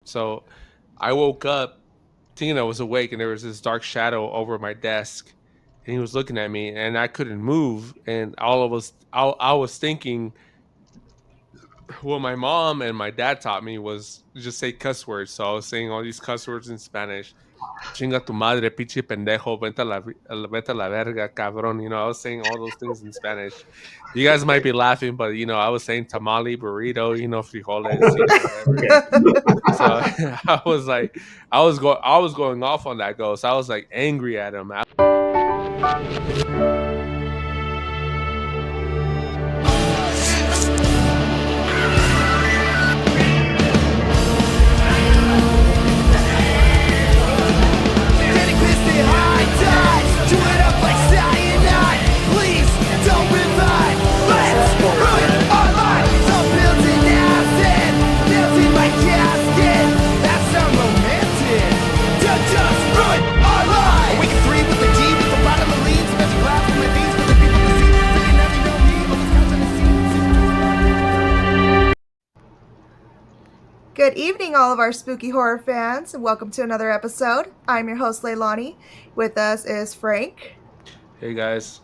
So I woke up thinking I was awake, and there was this dark shadow over my desk, and he was looking at me, and I couldn't move. And I was thinking, what my mom and my dad taught me was just say cuss words. So I was saying all these cuss words in Spanish. Chinga tu madre, pinche pendejo, vete a la verga, cabrón. I was saying all those things in Spanish. You guys might be laughing, but I was saying tamale, burrito, frijoles, whatever. Okay. So I was like, I was going off on that ghost. I was like angry at him. Good evening, all of our spooky horror fans, and welcome to another episode. I'm your host, Leilani. With us is Frank. Hey guys.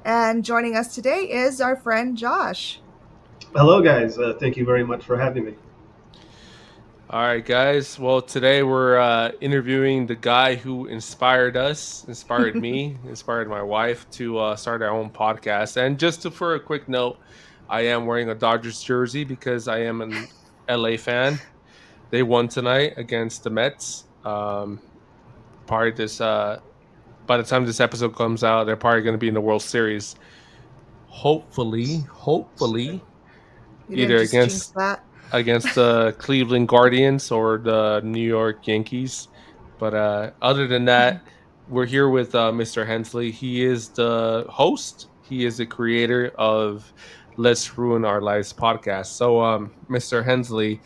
And joining us today is our friend Josh. Hello, guys. Thank you very much for having me. All right, guys. Well, today we're interviewing the guy who inspired us, inspired me, inspired my wife to start our own podcast. And for a quick note, I am wearing a Dodgers jersey because I am an LA fan. They won tonight against the Mets. Probably this by the time this episode comes out, they're probably going to be in the World Series. Hopefully, You didn't either just jinx that. against the Cleveland Guardians or the New York Yankees. But other than that, we're here with Mr. Hensley. He is the host. He is the creator of Let's Ruin Our Lives podcast. So, Mr. Hensley,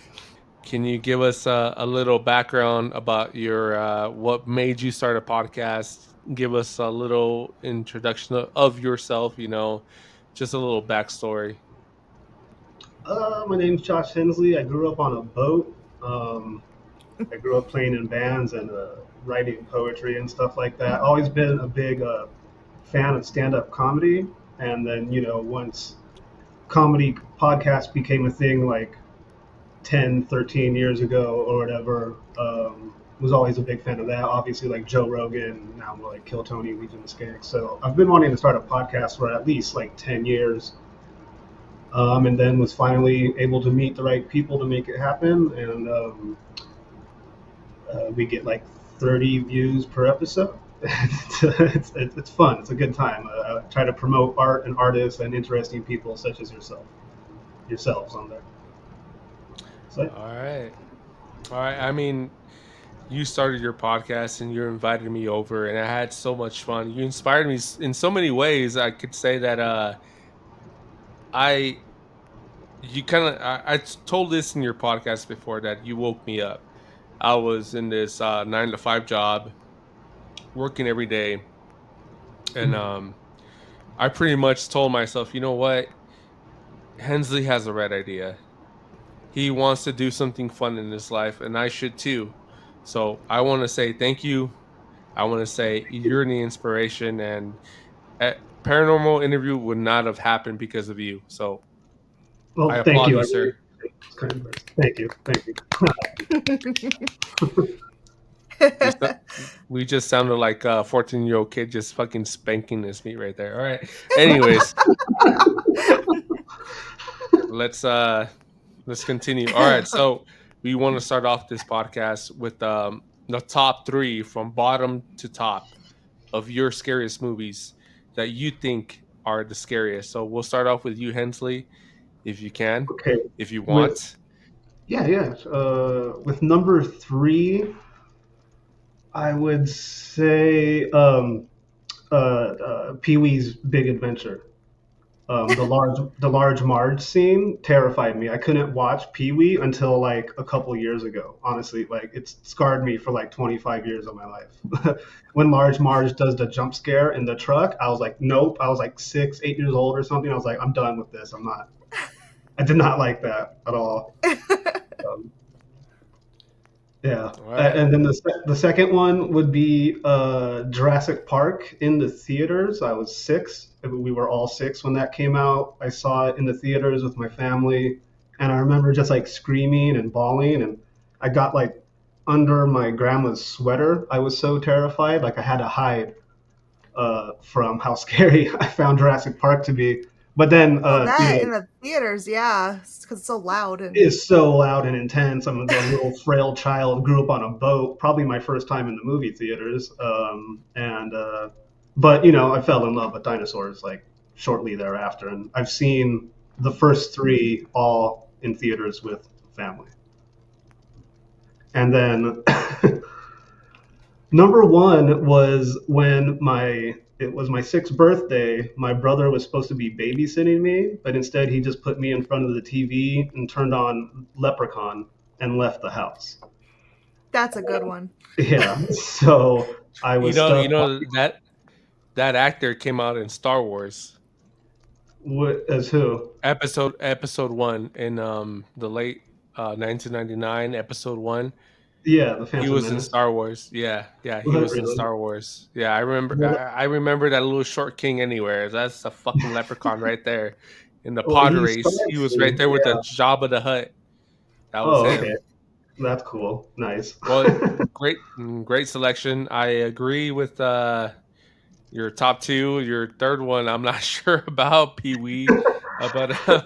can you give us a little background about your what made you start a podcast? Give us a little introduction of yourself. Just a little backstory. My name's Josh Hensley. I grew up on a boat. I grew up playing in bands and writing poetry and stuff like that. Always been a big fan of stand-up comedy. And then, once comedy podcast became a thing like 10, 13 years ago or whatever, was always a big fan of that. Obviously, like Joe Rogan, now more like Kill Tony, Legion of Skanks. So I've been wanting to start a podcast for at least like 10 years. And then was finally able to meet the right people to make it happen. And we get like 30 views per episode. It's fun. It's a good time. I try to promote art and artists and interesting people such as yourselves on there. So, All right. I mean, you started your podcast and you invited me over, and I had so much fun. You inspired me in so many ways. I could say that I you kind of I told this in your podcast before that you woke me up. I was in this 9 to 5 job, working every day, and I pretty much told myself, you know what, Hensley has the right idea. He wants to do something fun in his life, and I should too. So I want to say thank you. I want to say you're the inspiration, and a paranormal interview would not have happened because of you. So I well, thank applaud you. you, I really sir. appreciate those kind words. Thank you. Thank you. We, so- we just sounded like a 14-year-old kid just fucking spanking this meat right there. All right. Anyways, let's let's continue. All right. So we want to start off this podcast with the top three from bottom to top of your scariest movies that you think are the scariest. So we'll start off with you, Hensley, if you can, Okay. if you With want. Yeah. With number three, I would say Pee Wee's Big Adventure. The large Marge scene terrified me. I couldn't watch Pee Wee until like a couple years ago. Honestly, like it's scarred me for like 25 years of my life. When large Marge does the jump scare in the truck, I was like, nope. I was like 6, 8 years old or something. I was like, I'm done with this. I'm not. I did not like that at all. Um, Yeah. All right. And then the second one would be Jurassic Park in the theaters. I was 6. We were all 6 when that came out. I saw it in the theaters with my family, and I remember just like screaming and bawling, and I got like under my grandma's sweater. I was so terrified, like I had to hide from how scary I found Jurassic Park to be. But then, Oh, that in the theaters, yeah, because it's so loud and is so loud and intense. I'm a little frail child, grew up on a boat, probably my first time in the movie theaters. But I fell in love with dinosaurs like shortly thereafter, and I've seen the first 3 all in theaters with family. And then number 1 was when it was my 6th birthday. My brother was supposed to be babysitting me, but instead he just put me in front of the TV and turned on Leprechaun and left the house. that's a good one. Yeah, so I You was know, stuck you know that actor came out in Star Wars as who? episode 1 in the late 1999 episode 1. Yeah, the He Phantom was in Menace. Star Wars. Yeah, yeah, he Was that was in really? Star Wars. Yeah, I remember. Well, I remember that little short king anywhere. That's a fucking leprechaun right there in the well, pod he race. He starts was right to. there with the Yeah. Jabba the Hutt. That was Oh, okay. him. That's cool. Nice. Well, great selection. I agree with your top two. Your third one, I'm not sure about Pee Wee, but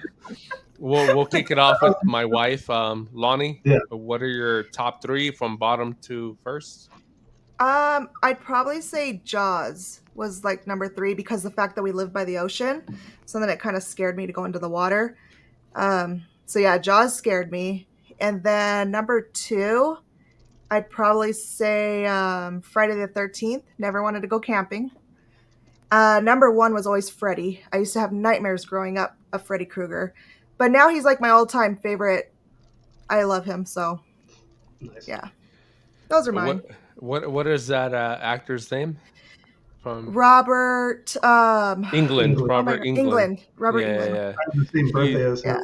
we'll kick it off with my wife, Lonnie. Yeah. What are your top three from bottom to first? I'd probably say Jaws was like number 3 because the fact that we live by the ocean, so then it kind of scared me to go into the water. So yeah, Jaws scared me, and then number 2, I'd probably say Friday the 13th. Never wanted to go camping. Number 1 was always Freddy. I used to have nightmares growing up of Freddy Krueger, but now he's like my all-time favorite. I love him, so Nice. yeah, those are What mine. what is that actor's name from Robert, England? England. oh my Robert god, England. England, Robert Yeah, yeah, England. yeah. I have the same birthday He. as Yeah. him.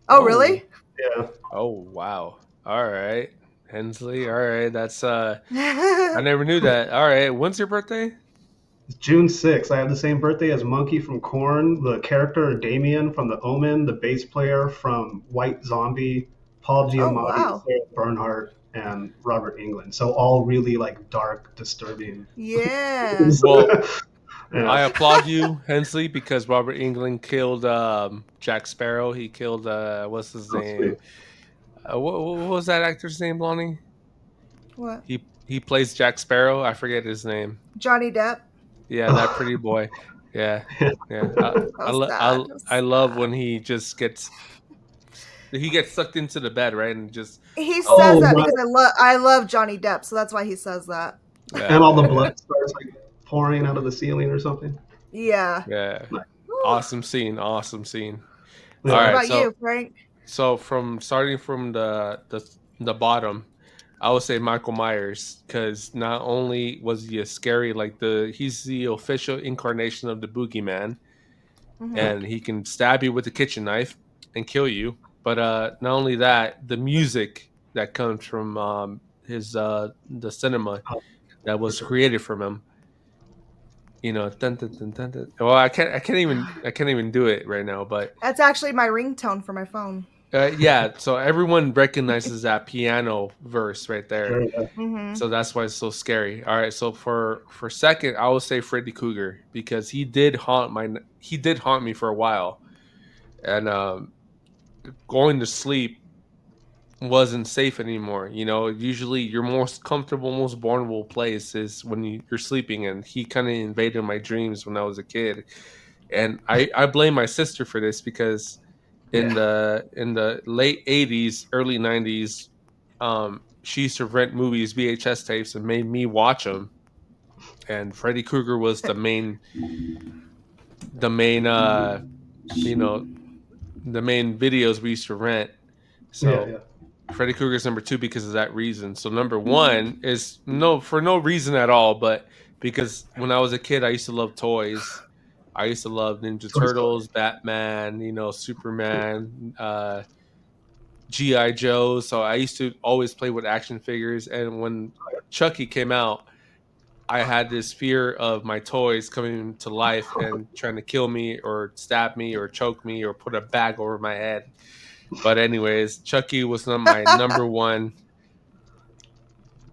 Oh, Oh, really? Yeah. oh, wow. All right, Hensley. All right, that's I never knew that. All right, when's your birthday? It's June 6th. I have the same birthday as Monkey from Korn, the character Damien from The Omen, the bass player from White Zombie, Paul Oh, Giamatti, wow. Sarah Bernhardt, and Robert England. So all really like dark, disturbing. Yeah. Well, Yeah. I applaud you, Hensley, because Robert England killed Jack Sparrow. He killed what's his Oh, name? sweet. What was that actor's name, Lonnie? What? He plays Jack Sparrow. I forget his name. Johnny Depp. Yeah, that pretty boy. Yeah, yeah. That was sad. That I was love sad. when he gets sucked into the bed, right, and just He says Oh, that my. because I love Johnny Depp, so that's why he says that. And all the yeah, yeah, blood starts like pouring out of the ceiling or something. Yeah. yeah. Nice. Whew. Awesome scene. Awesome scene. All So what Yeah. right, about you, Frank? so from starting from the bottom, I would say Michael Myers because not only was he a scary like he's the official incarnation of the boogeyman, Hmm. and he can stab you with a kitchen knife and kill you. But not only that, the music that comes from his the cinema Oh, that for was sure. created from him. You know, dun, dun, dun, dun, dun. Well, I can't even do it right now. But That's actually my ringtone for my phone. yeah, so everyone recognizes that piano verse right there. Sure. Yeah. Hmm. So that's why it's so scary. All right, so for second, I will say Freddy Krueger because he did haunt me for a while, and going to sleep wasn't safe anymore. You know, usually your most comfortable, most vulnerable place is when you're sleeping, and he kind of invaded my dreams when I was a kid. And I blame my sister for this because Yeah. in the late '80s, early '90s, she used to rent movies, VHS tapes, and made me watch them. And Freddy Krueger was the main you know the main videos we used to rent. Yeah. So Yeah. Freddy Krueger's number two because of that reason. So number one is no for no reason at all, but because when I was a kid, I used to love toys. I used to love Ninja Toy Story. Turtles, Batman, you know, Superman, GI Joe. So I used to always play with action figures, and when Chucky came out, I had this fear of my toys coming to life and trying to kill me or stab me or choke me or put a bag over my head. But anyways, Chucky was not my number one.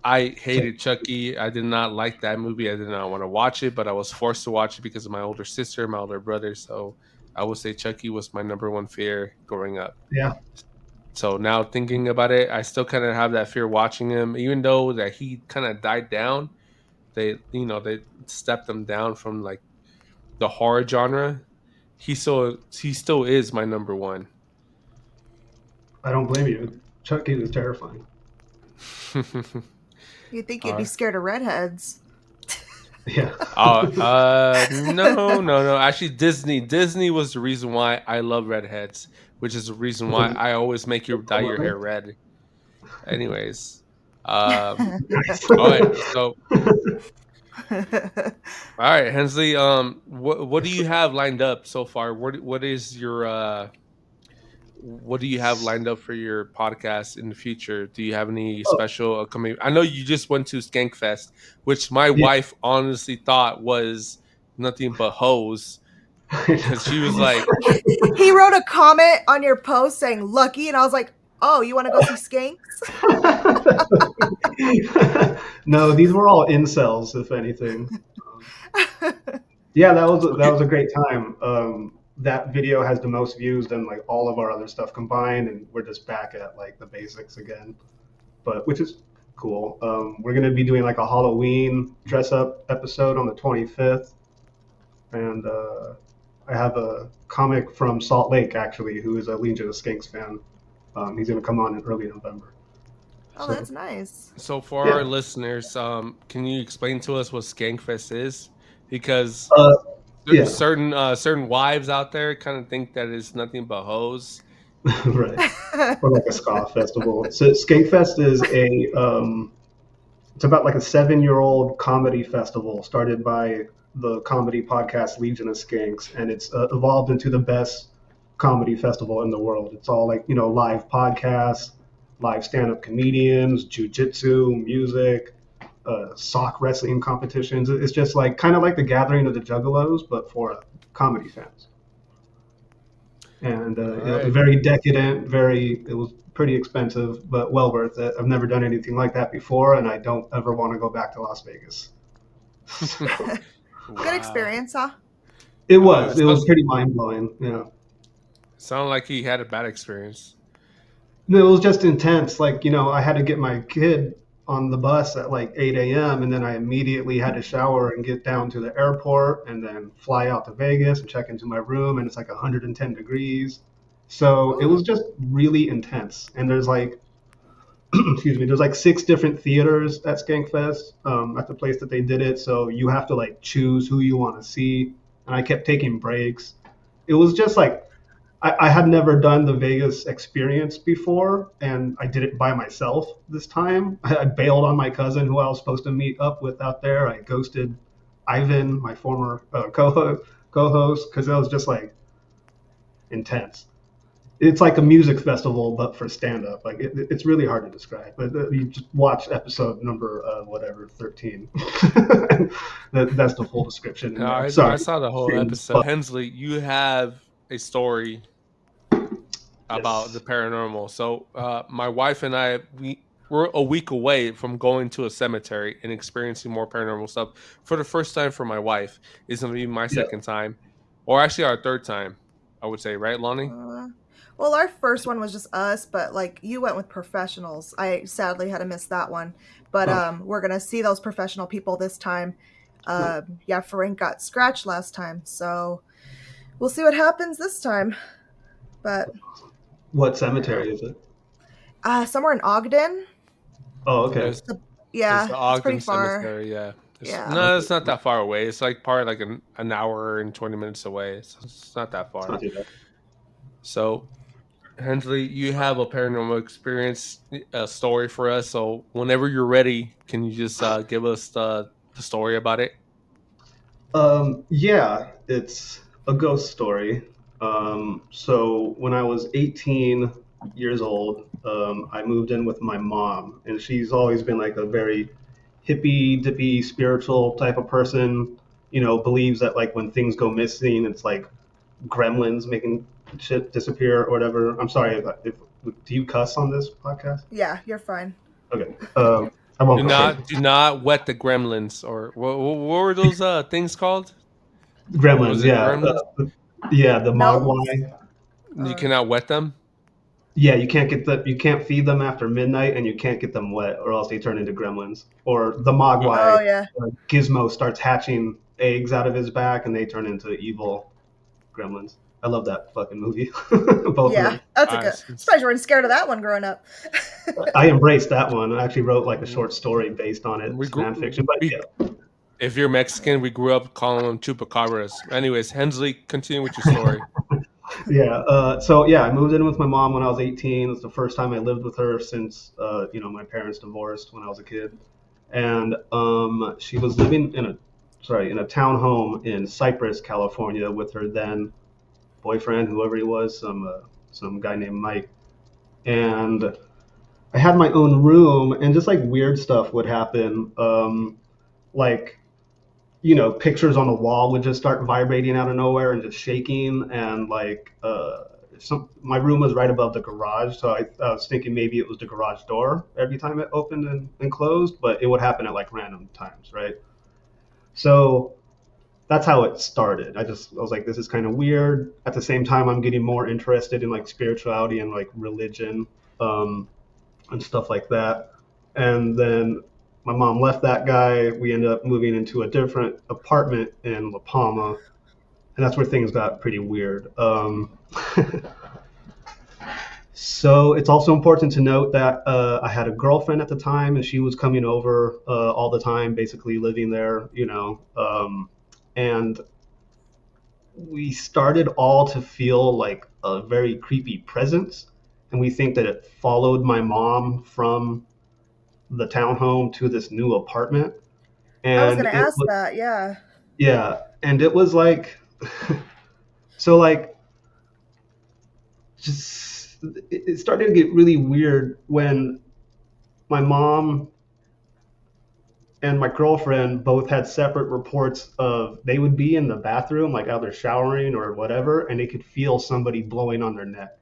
I hated Chucky. I did not like that movie. I did not want to watch it, but I was forced to watch it because of my older sister, my older brother. So I would say Chucky was my number one fear growing up. Yeah, So now thinking about it, I still kind of have that fear watching him, even though that he kind of died down. They stepped him down from like the horror genre. He still is my number one. I don't blame you. Chucky is terrifying. You'd think you'd All be right. scared of redheads. Yeah. No, no, no. Actually, Disney was the reason why I love redheads, which is the reason why Was I always make you dye your hair it red. Anyways, all right. So, all right, Hensley. What do you have lined up so far? What do you have lined up for your podcast in the future? Do you have any Oh, special upcoming? I know you just went to Skankfest, which my yeah. wife honestly thought was nothing but hoes because she was like, He wrote a comment on your post saying "lucky," and I was like, "Oh, you want to go see Skanks?" No, these were all incels, if anything. Yeah, that was a great time. That video has the most views than like all of our other stuff combined, and we're just back at like the basics again. But which is cool. We're gonna be doing like a Halloween dress up episode on the 25th, and I have a comic from Salt Lake actually who is a Legion of Skanks fan. He's gonna come on in early November. Oh, So that's nice. so for our yeah, listeners, can you explain to us what Skankfest is? Because uh, yeah, certain wives out there kind of think that it's nothing but hoes. right. Or like a ska festival. So Skate is it's about like a 7-year-old comedy festival started by the comedy podcast Legion of Skanks, and it's evolved into the best comedy festival in the world. It's all like live podcasts, live stand-up comedians, jujitsu, music, sock wrestling competitions. It's just like kind of like the gathering of the Juggalos, but for comedy fans. And All right. very decadent, very. It was pretty expensive, but well worth it. I've never done anything like that before, and I don't ever want to go back to Las Vegas. So Good Wow. experience, huh? it It was. It was sounds, pretty mind blowing. Yeah. sound like he had a bad experience. No, it was just intense. Like I had to get my kid on the bus at like 8 a.m. and then I immediately had to shower and get down to the airport and then fly out to Vegas and check into my room and it's like 110 degrees. So it Ooh. was just really intense. And there's like excuse me, there's like 6 different theaters at Skankfest at the place that they did it. So you have to like choose who you want to see. And I kept taking breaks. It was just like I had never done the Vegas experience before, and I did it by myself this time. I bailed on my cousin who I was supposed to meet up with out there. I ghosted Ivan, my former co-host, because it was just like intense. It's like a music festival, but for stand-up. Like it's really hard to describe. But you just watch episode number whatever 13. That's the full description in there. I Sorry, saw the whole shameless episode. plug. Hensley, you have a story about the Yes. paranormal. So, my wife and I, we're a week away from going to a cemetery and experiencing more paranormal stuff for the first time for my wife. It's gonna be my Yeah. second time, or actually our third time, I would say, right, Lonnie? Uh, well, our first one was just us, but like you went with professionals. I sadly had to miss that one, but Oh, we're gonna see those professional people this time. nice. Yeah, Frank got scratched last time, so we'll see what happens this time. But What yeah, cemetery is it? somewhere in Ogden. Oh, okay. It's, The, it's the yeah, it's pretty Ogden far. Cemetery. Yeah, Yeah. no, Okay. it's not that far away. It's like probably like an hour and 20 minutes away. It's not that It's far. not too bad. So Hensley, you have a paranormal experience, a story for us. So whenever you're ready, can you just give us the story about it? Yeah, it's a ghost story. So when I was 18, years old. I moved in with my mom, and she's always been like a very hippie dippy spiritual type of person. Believes that like when things go missing, it's like gremlins making shit disappear or whatever. I'm sorry if do you cuss on this podcast? Yeah, you're fine. Okay. I won't Do go crazy. not do not wet the gremlins, or what were those things called? Was Gremlins, it yeah. gremlins? Yeah, the Gnomes? mogwai. You Uh, cannot wet them. Yeah, you can't feed them after midnight, and you can't get them wet, or else they turn into gremlins. Or the Oh, oh mogwai, yeah, Gizmo starts hatching eggs out of his back, and they turn into evil gremlins. I love that fucking movie. Both of yeah. them. That's a I good. see. Surprised you weren't scared of that one growing up. I embraced that one. I actually wrote like a short story based on it. We It's fan fiction, grew. but We, yeah. if you're Mexican, we grew up calling them chupacabras. Anyways, Hensley, continue with your story. Yeah. So yeah, I moved in with my mom when I was 18. It was the first time I lived with her since my parents divorced when I was a kid, and she was living in a townhome in Cypress, California, with her then boyfriend, whoever he was, some guy named Mike, and I had my own room, and just like weird stuff would happen, like pictures on the wall would just start vibrating out of nowhere and just shaking. And like, my room was right above the garage. So I was thinking maybe it was the garage door every time it opened and closed, but it would happen at like random times, right? So that's how it started. I was like, this is kind of weird. At the same time, I'm getting more interested in like spirituality and like religion, um, and stuff like that. And then my mom left that guy. We ended up moving into a different apartment in La Palma, and that's where things got pretty weird. So it's also important to note that I had a girlfriend at the time, and she was coming over all the time, basically living there, and we started all to feel like a very creepy presence, and we think that it followed my mom from the townhome to this new apartment. I was And gonna it ask was, that. Yeah. yeah, and it was like, so like, just, it started to get really weird when my mom and my girlfriend both had separate reports of they would be in the bathroom, like either showering or whatever, and they could feel somebody blowing on their neck.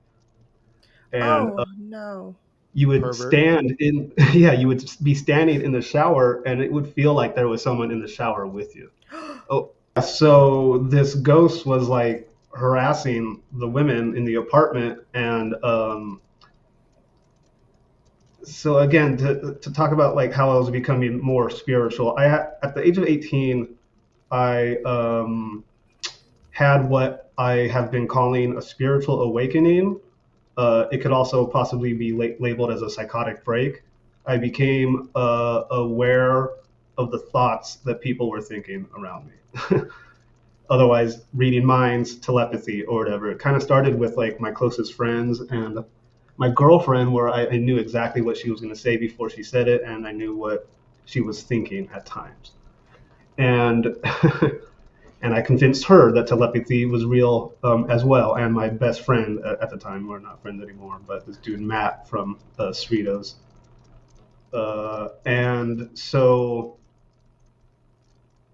And Oh no. you would Pervert. stand in, yeah, you would be standing in the shower, and it would feel like there was someone in the shower with you. Oh, so this ghost was like harassing the women in the apartment, and so again, to talk about like how I was becoming more spiritual, at the age of 18, I had what I have been calling a spiritual awakening. It could also possibly be labeled as a psychotic break. I became aware of the thoughts that people were thinking around me. Otherwise, reading minds, telepathy, or whatever. It kind of started with like my closest friends and my girlfriend, where I knew exactly what she was going to say before she said it, and I knew what she was thinking at times. And and I convinced her that telepathy was real, as well. And my best friend at the time, we're not friends anymore, but this dude Matt from Cerritos. And so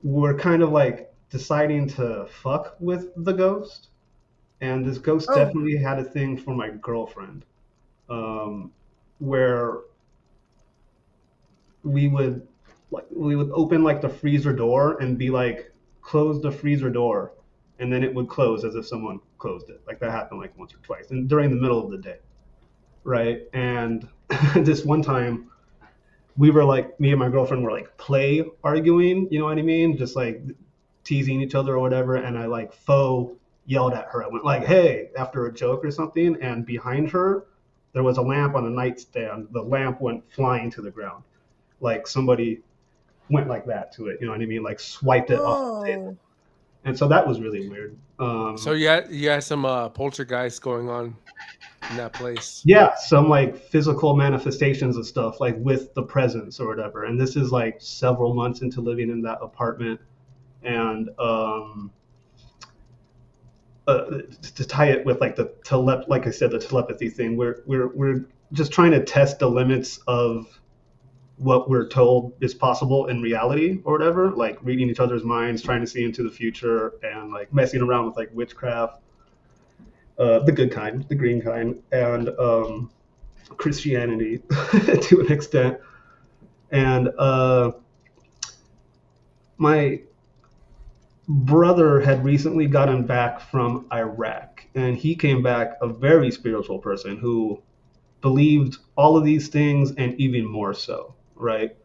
we're kind of like deciding to fuck with the ghost, and this ghost Oh. definitely had a thing for my girlfriend, um, where we would open like the freezer door and be like, close the freezer door, and then it would close as if someone closed it. Like that happened like once or twice, and during the middle of the day, right? And this one time, we were like, me and my girlfriend were like play arguing, you know what I mean? Just like teasing each other or whatever, and I like faux yelled at her. I went like, "Hey," after a joke or something, and behind her there was a lamp on a nightstand. The lamp went flying to the ground, like somebody went like that to it. You know what I mean? Like swiped it off the table. Oh. And so that was really weird. So you had some poltergeist going on in that place. Yeah, some like physical manifestations of stuff, like with the presence or whatever. And this is like several months into living in that apartment. And to tie it with like like I said, the telepathy thing. We're just trying to test the limits of what we're told is possible in reality or whatever, like reading each other's minds, trying to see into the future, and like messing around with like witchcraft, the good kind, the green kind, and Christianity to an extent. And my brother had recently gotten back from Iraq, and he came back a very spiritual person who believed all of these things and even more so, right?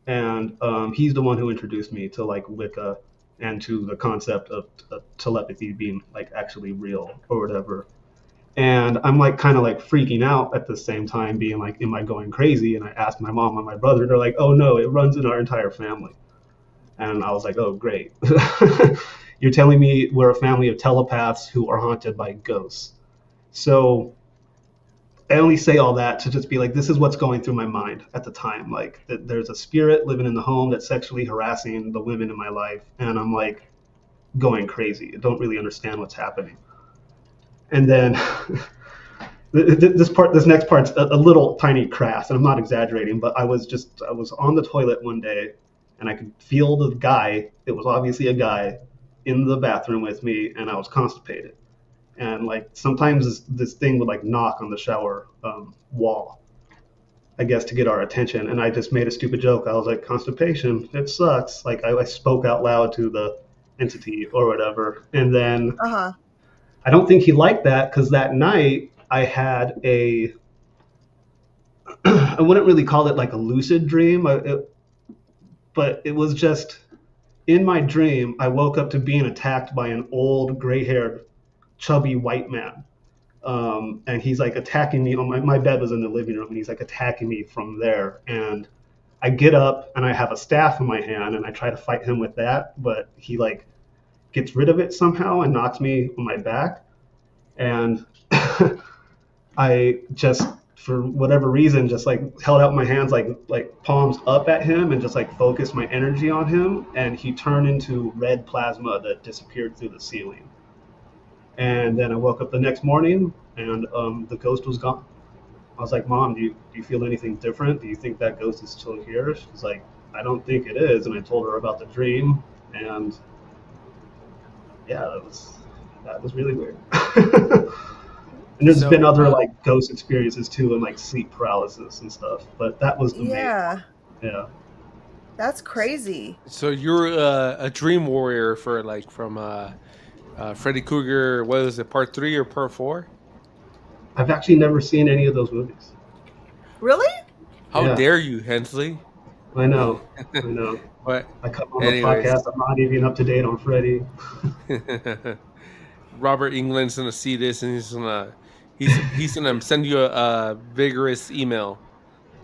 And he's the one who introduced me to like Wicca and to the concept of telepathy being like actually real or whatever. And I'm like kind of like freaking out at the same time, being like, "Am I going crazy?" And I asked my mom and my brother. They're like, "Oh no, it runs in our entire family." And I was like, "Oh great, you're telling me we're a family of telepaths who are haunted by ghosts." So I only say all that to just be like, this is what's going through my mind at the time. Like, that there's a spirit living in the home that's sexually harassing the women in my life, and I'm like going crazy. I don't really understand what's happening. And then this next part's a little tiny crass, and I'm not exaggerating, but I was on the toilet one day, and I could feel the guy. It was obviously a guy in the bathroom with me, and I was constipated. And like sometimes this thing would like knock on the shower wall, I guess, to get our attention. And I just made a stupid joke. I was like, constipation, it sucks. Like I spoke out loud to the entity or whatever. And then Uh huh. I don't think he liked that because that night I had a, I wouldn't really call it like a lucid dream, but it was just in my dream, I woke up to being attacked by an old gray haired, chubby white man. And he's like attacking me on my bed was in the living room, and he's like attacking me from there. And I get up and I have a staff in my hand and I try to fight him with that, but he like gets rid of it somehow and knocks me on my back. And I just, for whatever reason, just like held out my hands like palms up at him and just like focused my energy on him, and he turned into red plasma that disappeared through the ceiling. And then I woke up the next morning and the ghost was gone. I was like, "Mom, do you feel anything different? Do you think that ghost is still here?" She's like, "I don't think it is." And I told her about the dream, and yeah, that was really weird. And there's been So, other like ghost experiences too, and like sleep paralysis and stuff, but that was the main one. Yeah, Yeah. that's crazy. so you're a dream warrior for like from Freddy Krueger. What was it, part 3 or part 4? I've actually never seen any of those movies. Really? How Yeah, dare you, Hensley? I know. I know. But, I come on the anyways, podcast. I'm not even up to date on Freddy. Robert England's gonna see this and he's gonna send you a vigorous email.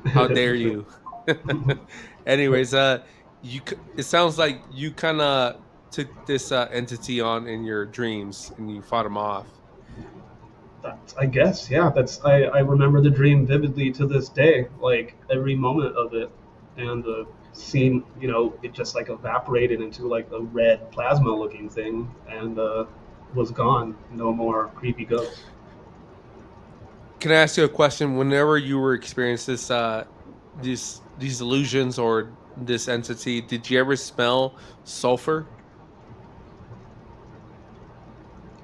How dare For sure. you? Anyways, it sounds like you kind of took this entity on in your dreams and you fought him off. I guess, yeah. I remember the dream vividly to this day, like every moment of it, and the scene. It just like evaporated into like a red plasma-looking thing, and was gone. No more creepy ghosts. Can I ask you a question? Whenever you were experiencing these illusions or this entity, did you ever smell sulfur?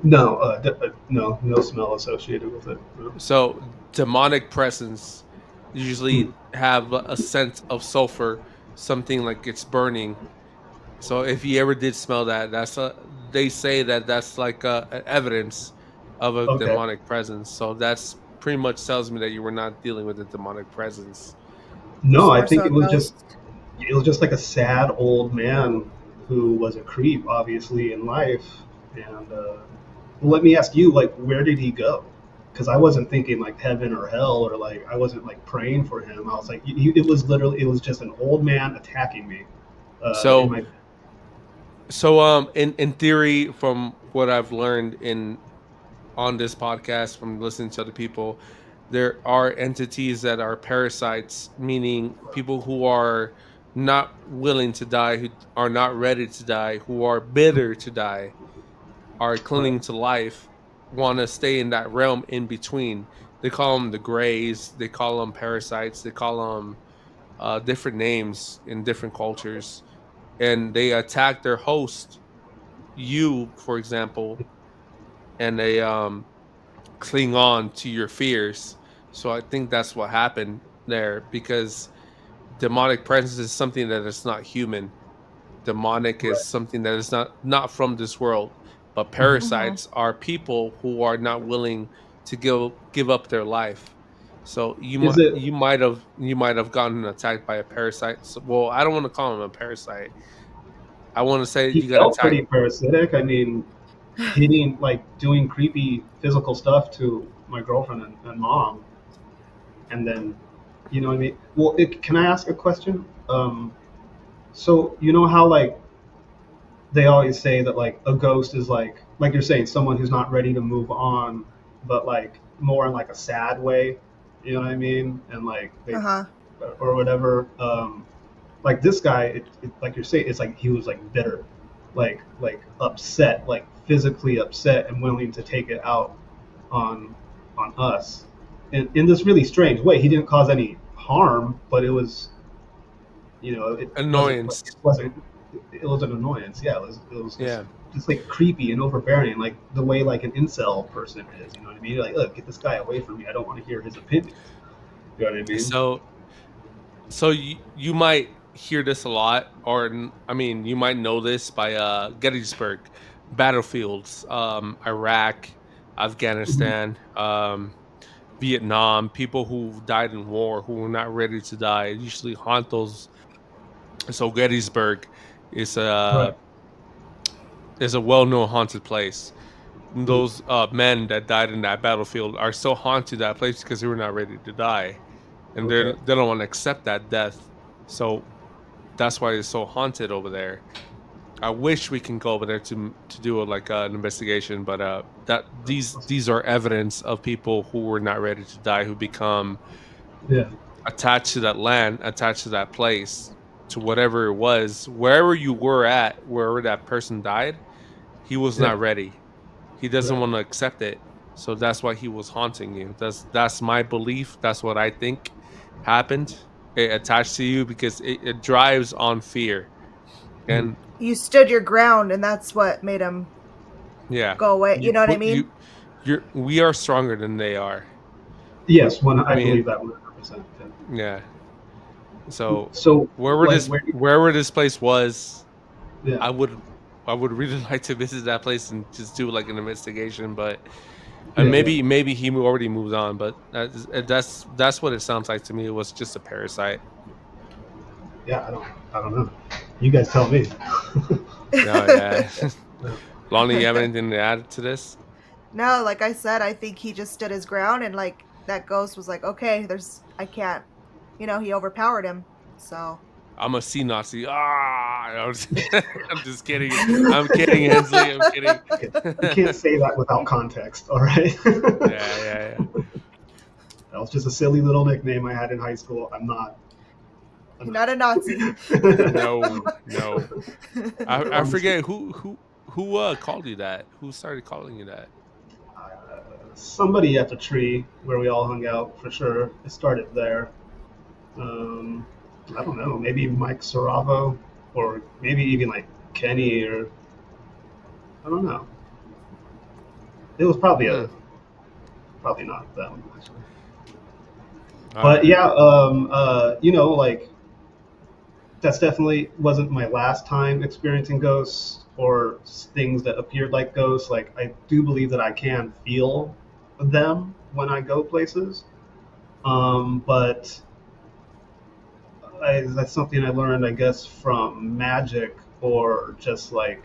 No, no smell associated with it. No. So demonic presence Hmm. usually have a sense of sulfur, something like it's burning. So if you ever did smell that, they say that that's like a evidence of a Okay. demonic presence. So that's pretty much tells me that you were not dealing with a demonic presence. No, It's I more think so a ghost. it was just like a sad old man who was a creep, obviously in life. And let me ask you, like, where did he go? Because I wasn't thinking like heaven or hell, or like I wasn't like praying for him. I was like, it was literally, it was just an old man attacking me in So my. in theory, from what I've learned in on this podcast from listening to other people, there are entities that are parasites, meaning people who are not willing to die, who are not ready to die, who are bitter to die. are Right. clinging to life want to stay in that realm in between. They call them the grays. They call them parasites. They call them different names in different cultures, and they attack their host, you, for example, and they cling on to your fears. So I think that's what happened there because demonic presence is something that is not human. Demonic Right. is something that is not from this world. But Mhm. Mm-hmm. parasites are people who are not willing to give up their life. So Is it? you might have gotten attacked by a parasite. So, well, I don't want to call him a parasite. I want to say He you got felt attacked. pretty parasitic. I mean, hitting, like, doing creepy physical stuff to my girlfriend and mom, and then, you know what I mean. Well, can I ask a question? So you know how, like, they always say that, like, a ghost is like you're saying, someone who's not ready to move on, but like more in like a sad way. You know what I mean? And like they Uh-huh. or whatever. Like this guy, like you're saying, it's like he was like bitter, like upset, like physically upset and willing to take it out on us in this really strange way. He didn't cause any harm, but it was, it wasn't like Annoyance. it was an annoyance. Yeah, it was Yeah. just like creepy and overbearing, like the way like an incel person is. You know what I mean? Like, look, get this guy away from me. I don't want to hear his opinions. You know what I mean? So you might hear this a lot, or I mean, you might know this by Gettysburg battlefields, Iraq, Mhm. Afghanistan, Vietnam. People who died in war who were not ready to die usually haunt those. So Gettysburg is Right. a well known haunted place. Mm. Those men that died in that battlefield are still haunted that place because they were not ready to die, and Okay. they don't want to accept that death. So that's why it's so haunted over there. I wish we can go over there to do like an investigation, but that these are evidence of people who were not ready to die, who become Yeah. attached to that land, attached to that place, to whatever it was, wherever you were at, wherever that person died. He was Yeah. not ready. He doesn't Right. want to accept it, so that's why he was haunting you. That's my belief. That's what I think happened. It attached to you because it drives on fear. Mm. And You stood your ground, and that's what made him yeah, go away. you You know what I put mean? we are stronger than they are. Yes, I I mean, believe that 100%. Yeah. yeah. So So, like, wherever this place was, yeah, I would I would really like to visit that place and just do like an investigation, but yeah, yeah, maybe he already moved on, but that's what it sounds like to me. It was just a parasite. yeah. I don't know. You guys tell me. Oh yeah. Lonnie, you have anything to add to this? No, like I said, I think he just stood his ground, and like that ghost was like, okay, I can't, he overpowered him. So, I'm a sea Nazi. Ah, I'm just kidding. I'm kidding, Hensley. I'm kidding. Okay. You can't say that without context. All right. Yeah, yeah, yeah. That was just a silly little nickname I had in high school. I'm not a you're not a Nazi. Nazi. No, no. I I'm just forget kidding. who called you that. Who started calling you that? Somebody at the tree where we all hung out, for sure. It started there. Um, I don't know. Maybe Mike Saravo, or maybe even like Kenny, or I don't know. It was Hmm. probably not them actually. All But right. yeah, like, that's definitely wasn't my last time experiencing ghosts or things that appeared like ghosts. Like, I do believe that I can feel them when I go places. But that's something I learned, I guess, from magic, or just like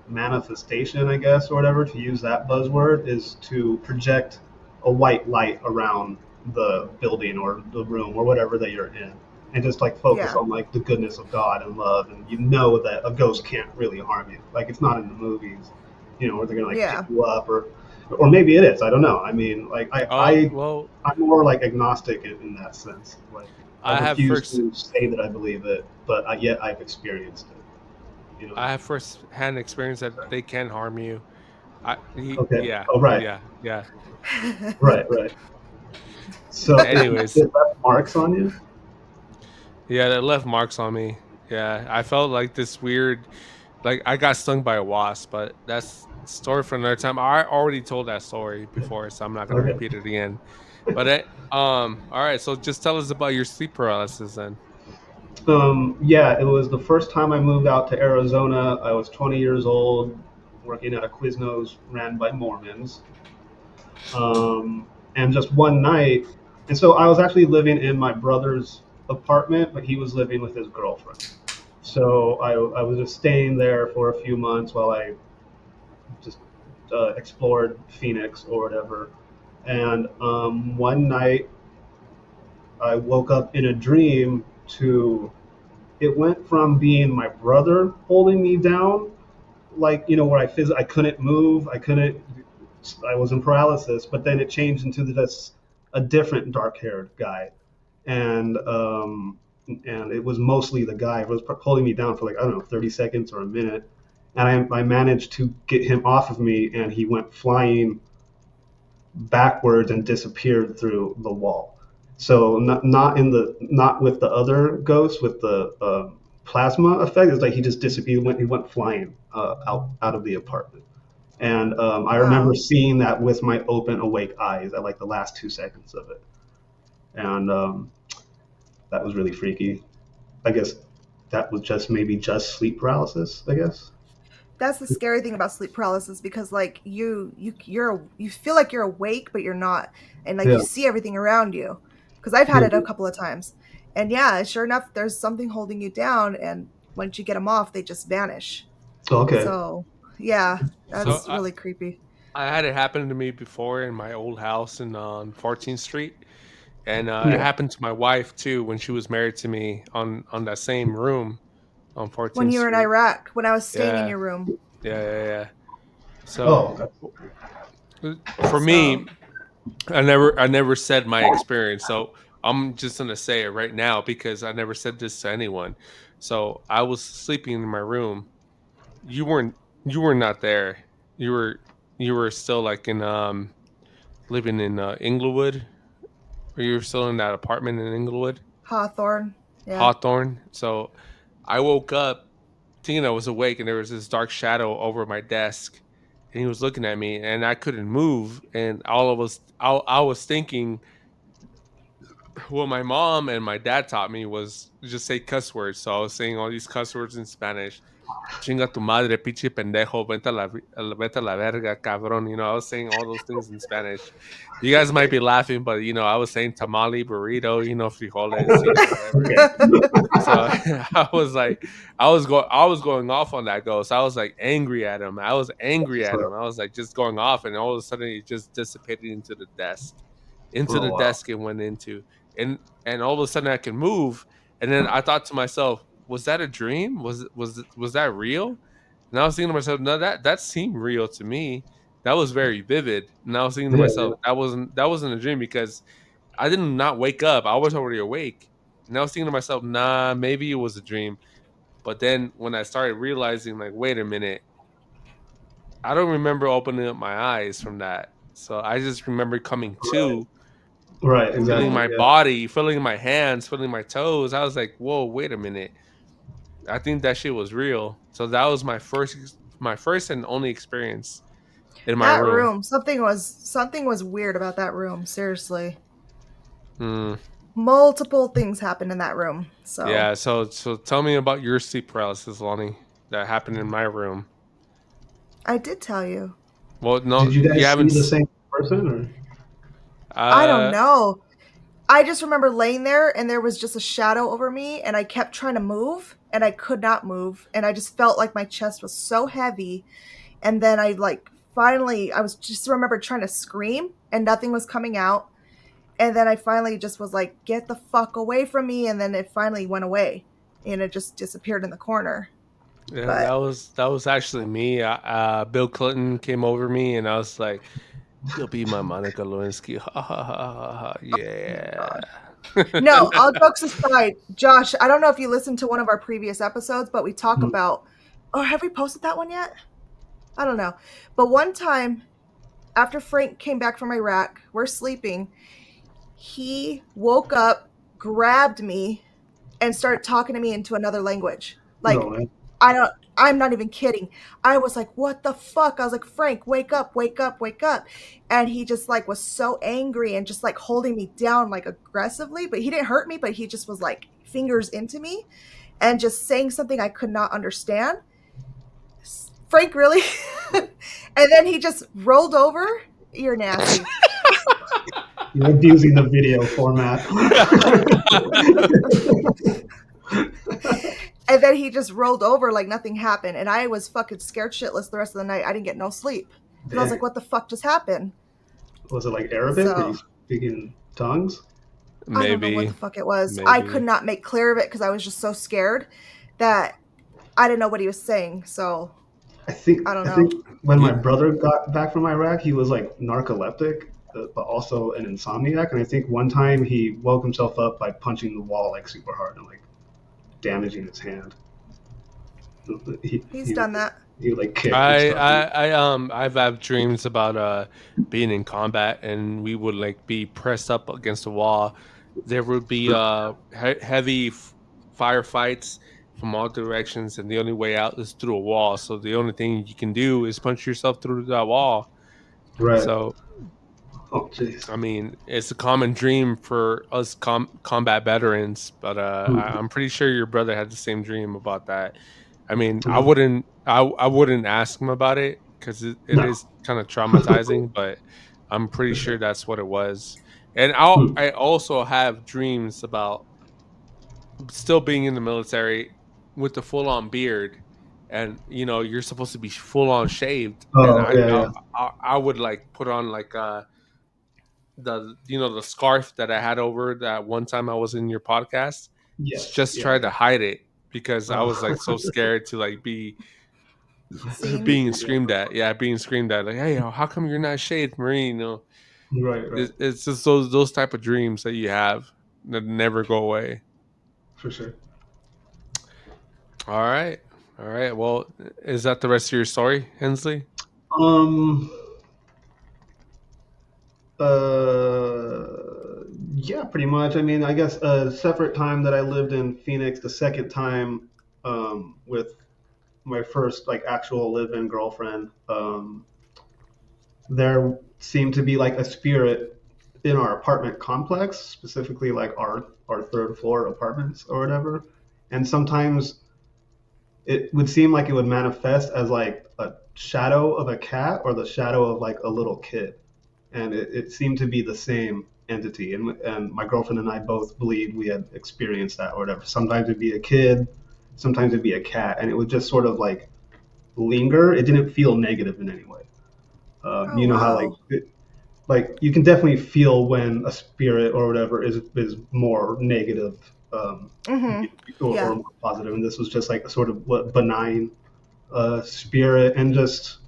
manifestation, I guess, or whatever, to use that buzzword, is to project a white light around the building or the room or whatever that you're in, and just like focus Yeah. on like the goodness of God and love, and you know that a ghost can't really harm you. Like, it's not in the movies, where they're gonna like pick Yeah. you up, or maybe it is. I don't know. I mean, like, Well, I'm more like agnostic in that sense. Like, I I have refuse first to say that I believe it, but yet I've experienced it. You know what I I mean? have first hand experience that they can harm you. Okay. Yeah, Oh, right. yeah, yeah. Right. Right. So Anyways, it left marks on you. yeah, that left marks on me. Yeah, I felt like this weird, like I got stung by a wasp, but that's story for another time. I already told that story before, so I'm not gonna Okay. repeat it again. But all right. So just tell us about your sleep paralysis then. Yeah, it was the first time I moved out to Arizona. I was 20 years old, working at a Quiznos ran by Mormons. And just one night, and so I was actually living in my brother's apartment, but he was living with his girlfriend. So I was just staying there for a few months while I just explored Phoenix or whatever. And one night I woke up in a dream to it went from being my brother holding me down, like where I couldn't move, I was in paralysis, but then it changed into this a different dark-haired guy, and it was mostly the guy who was holding me down for like I don't know 30 seconds or a minute, and I managed to get him off of me, and he went flying backwards and disappeared through the wall. So not with the other ghost with the plasma effect. It's like he just disappeared. He went flying out of the apartment. And I remember Wow. seeing that with my open, awake eyes at like the last 2 seconds of it, and that was really freaky. I guess that was just maybe just sleep paralysis. I guess. That's the scary thing about sleep paralysis because like you feel like you're awake but you're not, and like Yeah. you see everything around you. Because I've had Yeah. it a couple of times, and yeah, sure enough, there's something holding you down, and once you get them off, they just vanish. Okay. So yeah, So that's really creepy. I had it happen to me before in my old house in on 14th Street, and it Yeah. happened to my wife too when she was married to me on that same room on When 14th you were in Street. Iraq, when I was staying in Yeah, your room, yeah, yeah, yeah. So Oh. Okay. for so me, I never said my experience. So I'm just gonna say it right now because I never said this to anyone. So I was sleeping in my room. You weren't you were not there. You were you were still like in living in Inglewood, or you were still in that apartment in Inglewood, Hawthorne, yeah. Hawthorne. So I woke up thinking I was awake, and there was this dark shadow over my desk, and he was looking at me, and I couldn't move. And I was thinking, what my mom and my dad taught me was just say cuss words. So I was saying all these cuss words in Spanish. Chinga tu madre, pinche pendejo, vete a la verga, cabrón. I was saying all those things in Spanish. You guys might be laughing, but I was saying tamale, burrito, frijoles, whatever. Okay. So I was like, I was going off on that ghost. I was like angry at him. I was angry at him. So, I was like just going off, and all of a sudden he just dissipated into oh the wow. desk it went into, and all of a sudden I can move, and then I thought to myself, was that a dream? Was that real? And I was thinking to myself, no, that seemed real to me. That was very vivid. And I was thinking to Yeah. myself, that wasn't a dream because I did not wake up. I was already awake. And I was thinking to myself, nah, maybe it was a dream. But then when I started realizing, like, wait a minute, I don't remember opening up my eyes from that. So I just remember coming Right. to, Right. feeling Exactly. my Yeah. body, feeling my hands, feeling my toes. I was like, whoa, wait a minute. I think that shit was real. So that was my first and only experience in my That room. room, something was weird about that room. Seriously, Mm, multiple things happened in that room. So yeah. So tell me about your sleep paralysis, Lonnie. That happened in my room. I did tell you. Well, no, Did you you guys haven't. see the same person? Or? I don't Uh, know. I just remember laying there and there was just a shadow over me and I kept trying to move and I could not move and I just felt like my chest was so heavy and then I like finally I was just remember trying to scream and nothing was coming out and then I finally just was like get the fuck away from me and then it finally went away and it just disappeared in the corner. yeah, But that was actually me. Bill Clinton came over me, and I was like, "You'll be my Monica Lewinsky." Ha ha ha ha ha. Yeah. God. No, all jokes aside, Josh, I don't know if you listened to one of our previous episodes, but we talk Mm. about. Oh, have we posted that one yet? I don't know. But one time, after Frank came back from Iraq, we're sleeping. He woke up, grabbed me, and started talking to me into another language. No, Like, man. I don't, I'm not even kidding. I was like, what the fuck? I was like, Frank, wake up, wake up, wake up. And he just like was so angry and just like holding me down like aggressively, but he didn't hurt me, but he just was like fingers into me and just saying something I could not understand. Frank, really? And then he just rolled over. You're nasty. You're abusing the video format. And then he just rolled over like nothing happened. And I was fucking scared shitless the rest of the night. I didn't get no sleep because I was like, Dang. what the fuck just happened? Was it like Arabic? Did he So speak in tongues? I don't know what the Maybe, fuck it was. I could maybe. not make clear of it because I was just so scared that I didn't know what he was saying. So I think I don't I know. think when my You, brother got back from Iraq, he was like narcoleptic, but also an insomniac. And I think one time he woke himself up by punching the wall like super hard and like damaging his hand. He He's he done that. he like kicked and stuff. I've had dreams about being in combat, and we would like be pressed up against the wall. There would be heavy firefights from all directions, and the only way out is through a wall. So the only thing you can do is punch yourself through that wall. Right. So Oh, jeez. I mean, it's a common dream for us combat veterans, but Hmm. I'm pretty sure your brother had the same dream about that. I mean, Yeah. I wouldn't ask him about it because it No. is kind of traumatizing, but I'm pretty For sure sure. that's what it was. And Hmm. I also have dreams about still being in the military with the full on beard, and you know you're supposed to be full on shaved, and Oh yeah, yeah, I would like put on like the the scarf that I had over that one time I was in your podcast, yes, just yeah, try to yeah. hide it because I was like so Oh. scared to like be Scene. being screamed at. Yeah, being screamed at. Like, hey, how come you're not shaved, Marine? You know, Right, right, it's just those type of dreams that you have that never go away. for sure. All right, all right. Well, is that the rest of your story, Hensley? Um, yeah, pretty much. I mean, I guess a separate time that I lived in Phoenix, the second time, with my first like actual live-in girlfriend, there seemed to be like a spirit in our apartment complex, specifically like our third floor apartments or whatever. And sometimes it would seem like it would manifest as like a shadow of a cat or the shadow of like a little kid, and it seemed to be the same entity. And my girlfriend and I both believed we had experienced that or whatever. Sometimes it'd be a kid, sometimes it'd be a cat, and it would just sort of like linger. It didn't feel negative in any way. Oh You know how like wow. like you can definitely feel when a spirit or whatever is more negative, um, Mm-hmm. or Yeah. more positive, and this was just like a sort of what benign spirit and just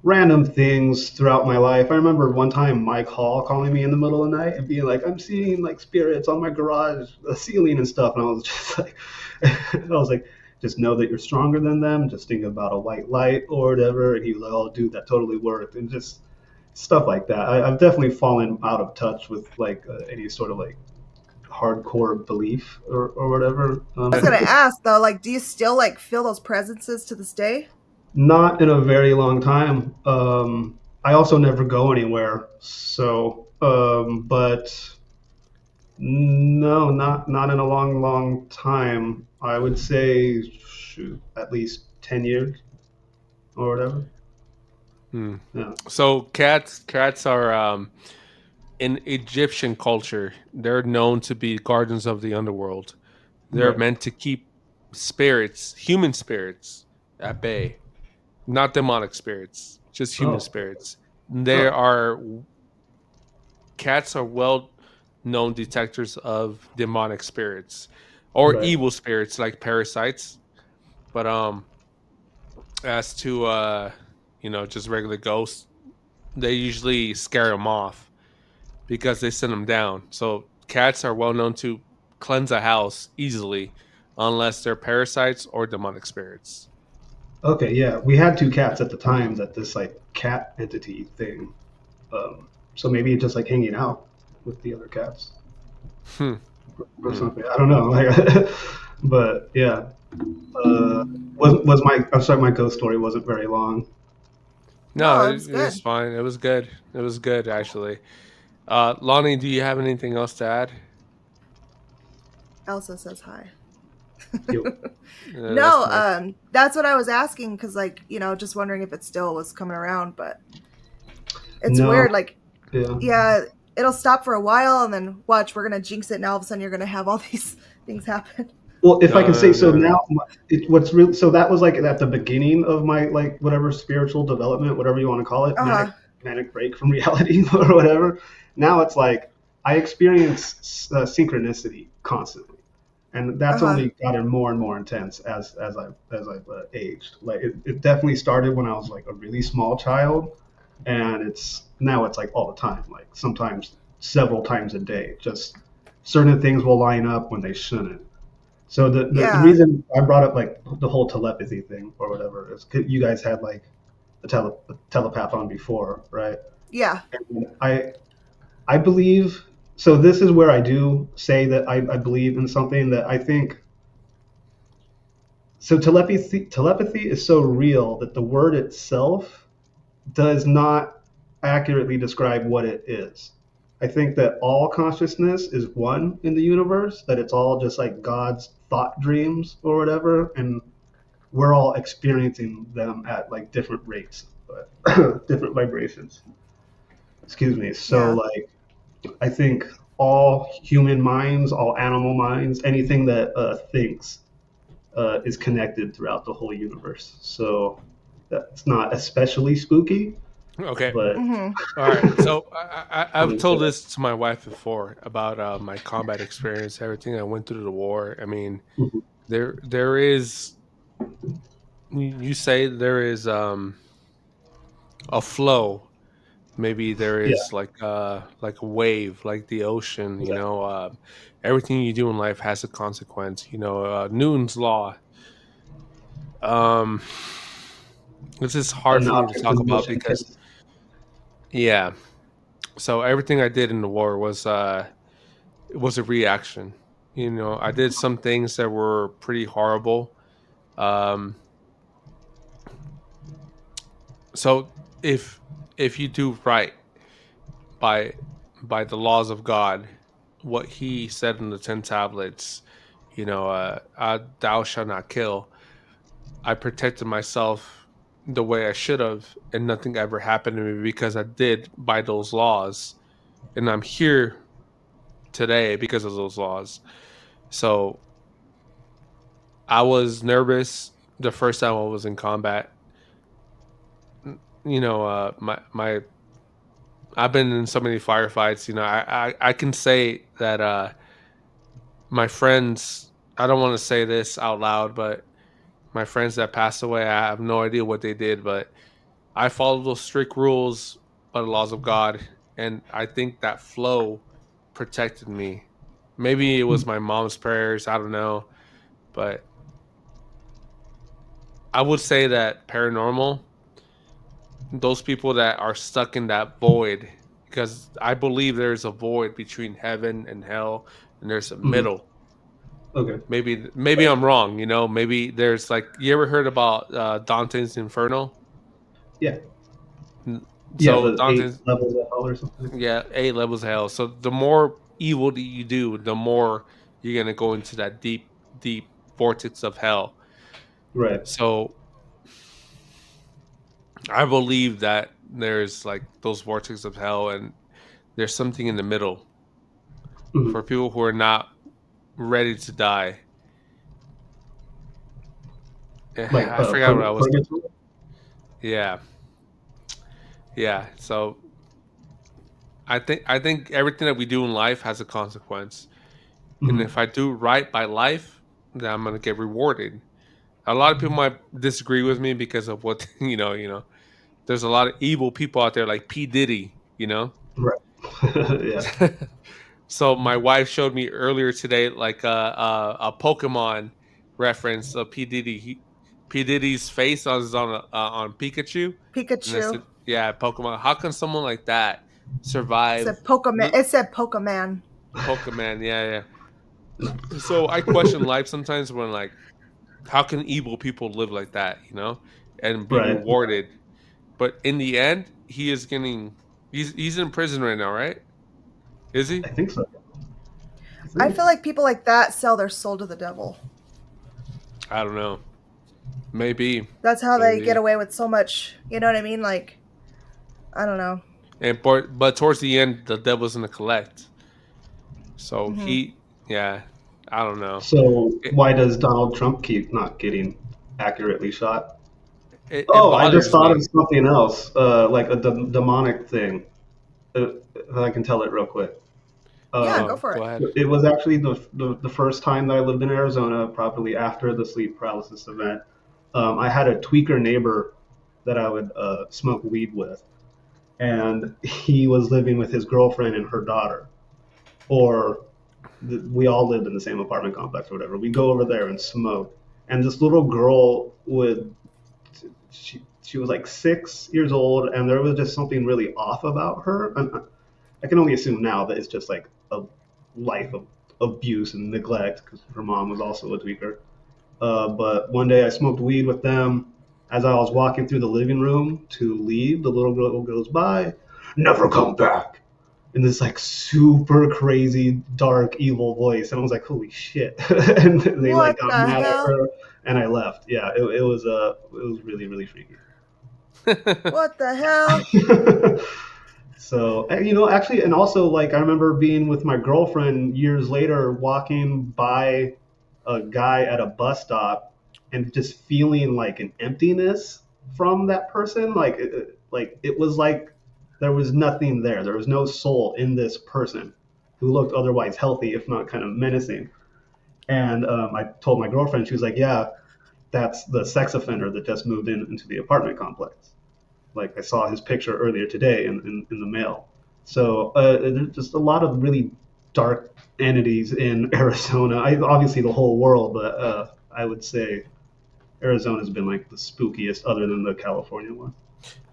random things throughout my life. I remember one time Mike Hall calling me in the middle of the night and being like, "I'm seeing like spirits on my garage ceiling and stuff," and I was just like, I was like, "Just know that you're stronger than them. Just think about a white light or whatever." And he was like, "Oh, dude, that totally worked," and just stuff like that. I've definitely fallen out of touch with like any sort of like hardcore belief or whatever. I was gonna ask though, like, do you still like feel those presences to this day? Not in a very long time. I also never go anywhere, so but no, not in a long, long time. I would say, shoot, at least 10 years or whatever. Hmm. Yeah, So cats are in Egyptian culture. They're known to be guardians of the underworld. They're right. meant to keep spirits, human spirits, at bay, not demonic spirits, just human Oh, spirits. There oh, are cats are well known detectors of demonic spirits or right, evil spirits like parasites. But as to just regular ghosts, they usually scare them off because they send them down. So cats are well known to cleanse a house easily unless they're parasites or demonic spirits. Okay, yeah, we had two cats at the time that this like cat entity thing. So maybe it's just like hanging out with the other cats Hmm. or Hmm. something. I don't know. Like, but yeah, was my I'm sorry, my ghost story wasn't very long. No, No, it was it was good. fine. It was good. It was good actually. Lonnie, do you have anything else to add? Elsa says hi. Yo, That's No, nice. that's what I was asking because, like, just wondering if it still was coming around, but it's no, weird. Like, yeah. yeah, it'll stop for a while and then watch, we're gonna jinx it, and all of a sudden you're gonna have all these things happen. Well, if I can say No, so no, no. now, what's really so that was like at the beginning of my like whatever spiritual development, whatever you want to call it, Uh huh. manic break from reality or whatever. Now it's like I experience synchronicity constantly, and Uh that's huh. only gotten more and more intense as I've aged. Like it definitely started when I was like a really small child, and it's like all the time, like sometimes several times a day. Just certain things will line up when they shouldn't. So the Yeah. reason I brought up like the whole telepathy thing or whatever is 'cause you guys had like a telepath on before, right? Yeah. And I believe so. This is where I do say that I believe in something that I think. So telepathy is so real that the word itself does not accurately describe what it is. I think that all consciousness is one in the universe, that it's all just like God's thought dreams or whatever, and we're all experiencing them at like different rates, but different vibrations. Excuse me. So Yeah. like I think all human minds, all animal minds, anything that thinks is connected throughout the whole universe. So that's not especially spooky, Okay. but Mm-hmm. All right. So I've funny to say told that. this to my wife before about my combat experience, everything I went through the war. I mean, Mhm. there is you say there is a flow. Maybe there Yeah, is like a wave, like the ocean. exactly. Everything you do in life has a consequence. Newton's law. Um, this is hard An for me to object talk in about motion because tends. yeah. So everything I did in the war was a reaction. I did some things that were pretty horrible. Um, so if you do right by by the laws of God, what He said in the 10 tablets, thou shalt not kill. I protected myself the way I should have, and nothing ever happened to me because I did by those laws, and I'm here today because of those laws. So I was nervous the first time I was in combat. My I've been in so many firefights. I can say that my friends. I don't want to say this out loud, but my friends that passed away, I have no idea what they did, but I followed those strict rules by the laws of God, and I think that flow protected me. Maybe it was my mom's prayers. I don't know, but I would say that paranormal, those people that are stuck in that void, because I believe there's a void between heaven and hell, and there's a Mhm. middle. Okay. Maybe I'm wrong. Maybe there's like, you ever heard about Dante's Inferno? Yeah. N- Yeah. So The eight Dante's, levels of hell or something. yeah, 8 levels of hell. So the more evil that you do, the more you're gonna go into that deep, deep vortex of hell. Right. So I believe that there's like those vortex of hell, and there's something in the middle Mhm. for people who are not ready to die. Like I forgot what I was. purgatory. Yeah, yeah. So I think everything that we do in life has a consequence, and Mhm. if I do right by life, then I'm gonna get rewarded. A lot of people might disagree with me because of what There's a lot of evil people out there, like P Diddy. Right. Yeah. So my wife showed me earlier today, like a Pokemon reference of P Diddy. P Diddy's face on Pikachu, and I Pikachu. said, "Yeah, Pokemon. How can someone like that It survive?" said Pokemon. It said Pokemon. Pokemon, yeah, yeah. So I question life sometimes when like, how can evil people live like that, and be Right. rewarded? But in the end, he is getting he's in prison right now, right? Is he? I think so. I I think. feel like people like that sell their soul to the devil. I don't know. Maybe, That's how they get maybe. away with so much. You know what I mean? Like, I don't know. But towards the end, the devil's gonna collect. So Hmm. yeah, I don't know. So It why does Donald Trump keep not getting accurately shot? it Oh, I just bothers thought of me. something else, like a demonic thing. If I can tell it real quick. Yeah, Um, go for Go it. ahead. it was actually the first time that I lived in Arizona, probably after the sleep paralysis event. I had a tweaker neighbor that I would smoke weed with, and he was living with his girlfriend and her daughter. Or we all lived in the same apartment complex or whatever. We go over there and smoke, and this little girl would she was like 6 years old, and there was just something really off about her. And I can only assume now that it's just like a life of abuse and neglect because her mom was also a tweaker. But one day I smoked weed with them. As I was walking through the living room to leave, the little girl goes by, "Never come back," in this like super crazy, dark, evil voice, and I was like, "Holy shit!" And they like What got the mad at hell? her, and I left. Yeah, it was really really freaky. What the hell? So, actually, and also, like, I remember being with my girlfriend years later, walking by a guy at a bus stop, and just feeling like an emptiness from that person. Like it was like there was nothing there. There was no soul in this person who looked otherwise healthy, if not kind of menacing. And I told my girlfriend, she was like, "Yeah, that's the sex offender that just moved into the apartment complex." Like I saw his picture earlier today in the mail. So there's just a lot of really dark entities in Arizona. Obviously the whole world, but I would say Arizona's been like the spookiest, other than the California one.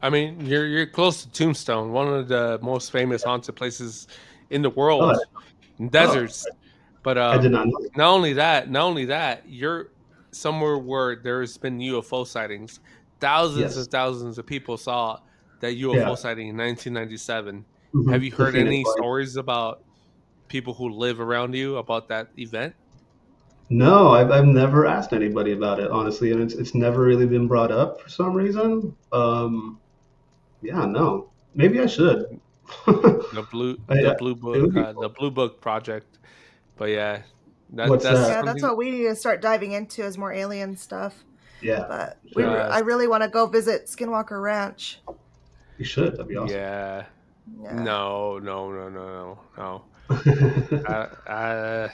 I mean, you're close to Tombstone, one of the most famous haunted places in the Oh, world, in oh, deserts. But I did not know. not only that, you're somewhere where there's been UFO sightings. Thousands Yes, and thousands of people saw that UFO yeah, sighting in 1997. Have you the heard Phoenix any Lights. stories about people who live around you about that event? No, I've never asked anybody about it, honestly, and it's never really been brought up for some reason. Yeah, no, maybe I should. The blue the I, blue it would book be the cool. blue book project. But yeah, What's that's that? Yeah, that's something. what we need to start diving into is more alien stuff. Yeah, But sure. uh I really want to go visit Skinwalker Ranch. You should. That'd be awesome. yeah. Yeah. No, no, no, no, no. Uh, uh,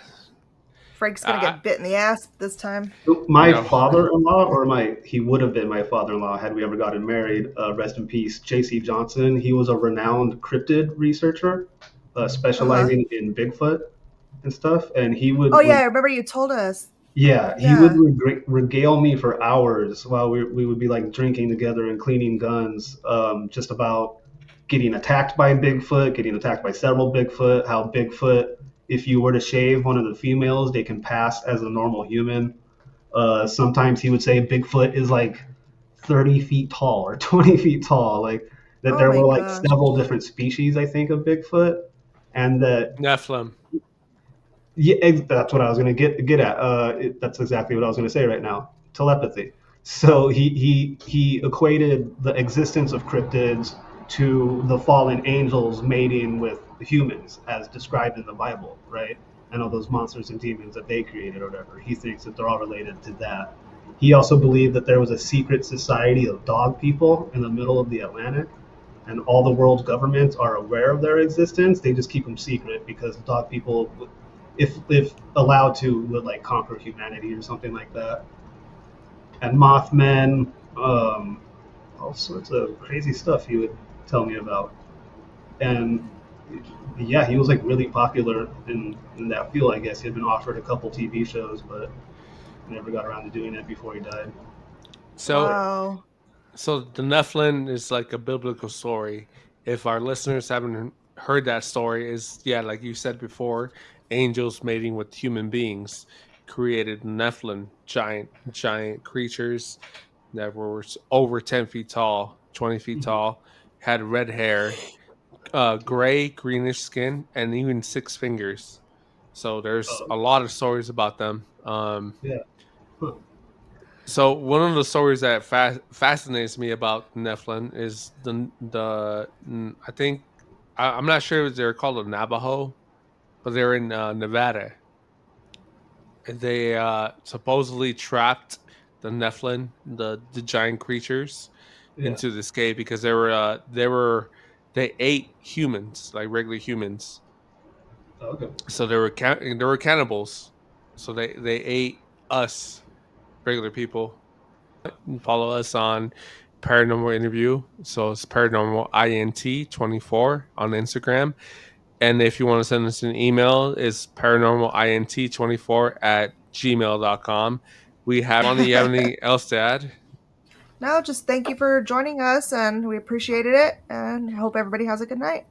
Frank's gonna I, get bit in the ass this time. My no. father-in-law, or he would have been my father-in-law had we ever gotten married. Rest in peace, J.C. Johnson. He was a renowned cryptid researcher, Uh huh. specializing in Bigfoot and stuff. And he Oh would, yeah, I remember you told us. yeah, he would Yeah. regale me for hours while we would be like drinking together and cleaning guns, just about getting attacked by Bigfoot, getting attacked by several Bigfoot, how Bigfoot, if you were to shave one of the females, they can pass as a normal human. Sometimes he would say Bigfoot is like 30 feet tall or 20 feet tall, like that Oh there my were like gosh. several different species, I think, of Bigfoot, and that Nephilim. yeah, that's what I was gonna get at. That's exactly what I was gonna say right now. Telepathy. So he equated the existence of cryptids to the fallen angels mating with humans, as described in the Bible, right? And all those monsters and demons that they created or whatever. He thinks that they're all related to that. He also believed that there was a secret society of dog people in the middle of the Atlantic, and all the world's governments are aware of their existence. They just keep them secret because dog people, if allowed to, would like conquer humanity or something like that. And Mothman, all sorts of crazy stuff he would tell me about. And yeah, he was like really popular in that field. I guess he had been offered a couple TV shows, but never got around to doing it before he died. So Wow. so the Nephilim is like a biblical story. If our listeners haven't heard that story, is yeah, like you said before, angels mating with human beings created Nephilim, giant creatures that were over 10 feet tall, 20 feet Mhm. tall, had red hair, gray, greenish skin, and even 6 fingers. So there's Oh, a lot of stories about them. yeah. Huh. So one of the stories that fascinates me about Nephilim is I think I'm not sure if they're called the Navajo, but they're in Nevada. And they supposedly trapped the Nephilim, the giant creatures, Yeah. into this cave because they ate humans like regular humans. Oh, okay. So they were cannibals. So they ate us regular people. And follow us on Paranormal Interview. So it's Paranormal INT 24 on Instagram. And if you want to send us an email, it's paranormalint24 at gmail.com. We have on. You have anything else to add? No, just thank you for joining us, and we appreciated it, and hope everybody has a good night.